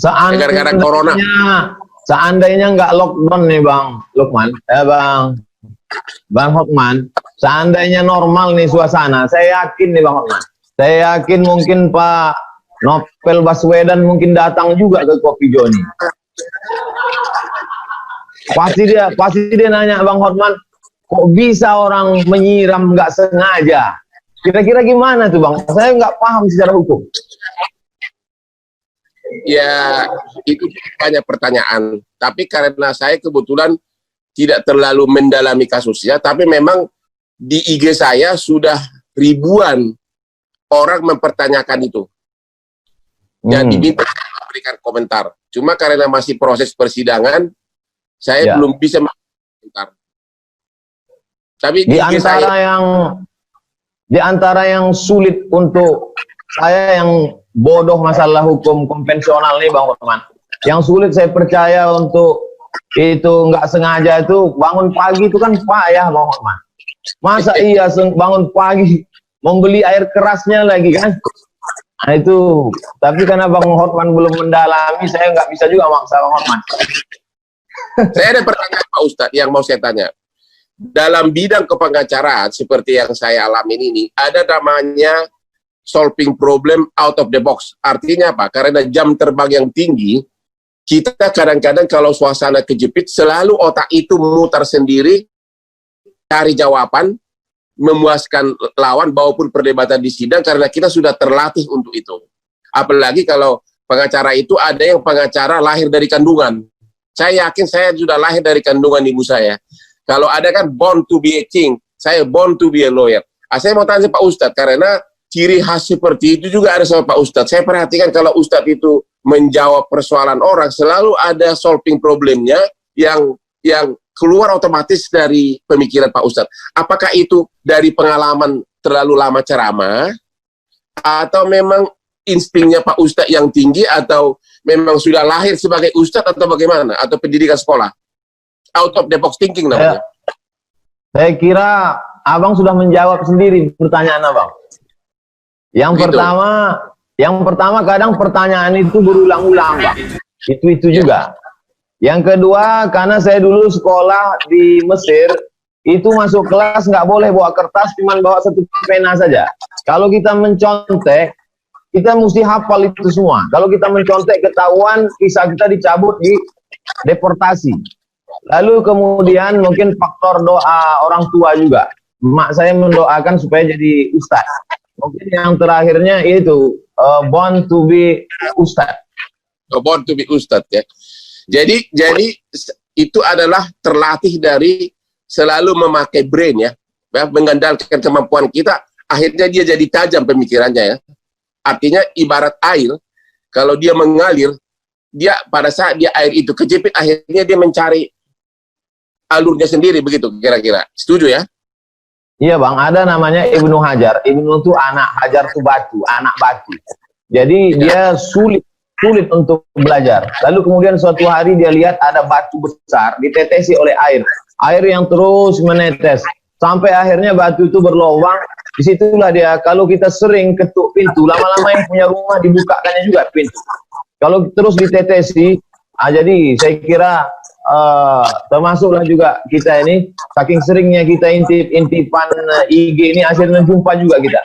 gara-gara corona. Seandainya nggak lockdown nih Bang Lukman, Bang Hotman, seandainya normal nih suasana, saya yakin nih Bang Hotman, saya yakin mungkin Pak Novel Baswedan mungkin datang juga ke Kopi Joni. Pasti dia nanya Bang Hotman, kok bisa orang menyiram nggak sengaja? Kira-kira gimana tuh Bang? Saya nggak paham secara hukum. Ya, itu banyak pertanyaan. Tapi karena saya kebetulan tidak terlalu mendalami kasusnya, tapi memang di IG saya sudah ribuan orang mempertanyakan itu. Dan diminta memberikan komentar. Cuma karena masih proses persidangan, saya belum bisa komentar. Tapi di antara yang sulit untuk saya yang bodoh masalah hukum konvensional nih Bang Hotman, yang sulit saya percaya untuk itu nggak sengaja itu bangun pagi itu kan payah Bang Hotman. Masa iya bangun pagi membeli air kerasnya lagi kan? Nah itu, tapi karena Bang Hotman belum mendalami, saya nggak bisa juga maksa Bang Hotman. Saya ada pertanyaan Pak Ustadz yang mau saya tanya. Dalam bidang kepengacaraan seperti yang saya alami ini, ada namanya solving problem out of the box. Artinya apa? Karena jam terbang yang tinggi, kita kadang-kadang kalau suasana kejepit, selalu otak itu memutar sendiri, cari jawaban, memuaskan lawan, maupun perdebatan di sidang, karena kita sudah terlatih untuk itu. Apalagi kalau pengacara itu ada yang pengacara lahir dari kandungan. Saya yakin saya sudah lahir dari kandungan ibu saya. Kalau ada kan born to be a king, saya born to be a lawyer. Saya mau tanya Pak Ustadz, karena ciri khas seperti itu juga ada sama Pak Ustadz. Saya perhatikan kalau Ustadz itu menjawab persoalan orang, selalu ada solving problemnya yang keluar otomatis dari pemikiran Pak Ustadz. Apakah itu dari pengalaman terlalu lama ceramah, atau memang instingnya Pak Ustadz yang tinggi, atau memang sudah lahir sebagai Ustadz, atau bagaimana? Atau pendidikan sekolah? Out of the box thinking namanya. Saya kira Abang sudah menjawab sendiri pertanyaan Abang. Yang pertama kadang pertanyaan itu berulang-ulang Bang. Itu juga. Yang kedua, karena saya dulu sekolah di Mesir, itu masuk kelas nggak boleh bawa kertas, cuma bawa satu pena saja. Kalau kita mencontek, kita mesti hafal itu semua. Kalau kita mencontek ketahuan, kisah kita dicabut, di deportasi. Lalu kemudian mungkin faktor doa orang tua juga. Mak saya mendoakan supaya jadi ustadz. Mungkin yang terakhirnya itu born to be ustadz. Born to be ustadz ya. Jadi itu adalah terlatih dari selalu memakai brain ya, mengandalkan kemampuan kita. Akhirnya dia jadi tajam pemikirannya ya. Artinya ibarat air, kalau dia mengalir, dia pada saat dia air itu kejepit, akhirnya dia mencari alurnya sendiri, begitu kira-kira. Setuju ya? Iya Bang, ada namanya Ibnu Hajar. Ibnu itu anak, Hajar itu batu, anak batu. Jadi dia sulit untuk belajar. Lalu kemudian suatu hari dia lihat ada batu besar ditetesi oleh air. Air yang terus menetes. Sampai akhirnya batu itu berlubang. Disitulah dia, kalau kita sering ketuk pintu, lama-lama yang punya rumah dibukakannya juga pintu. Kalau terus ditetesi, jadi saya kira termasuklah juga kita ini, saking seringnya kita intip-intipan IG ini, akhirnya jumpa juga kita.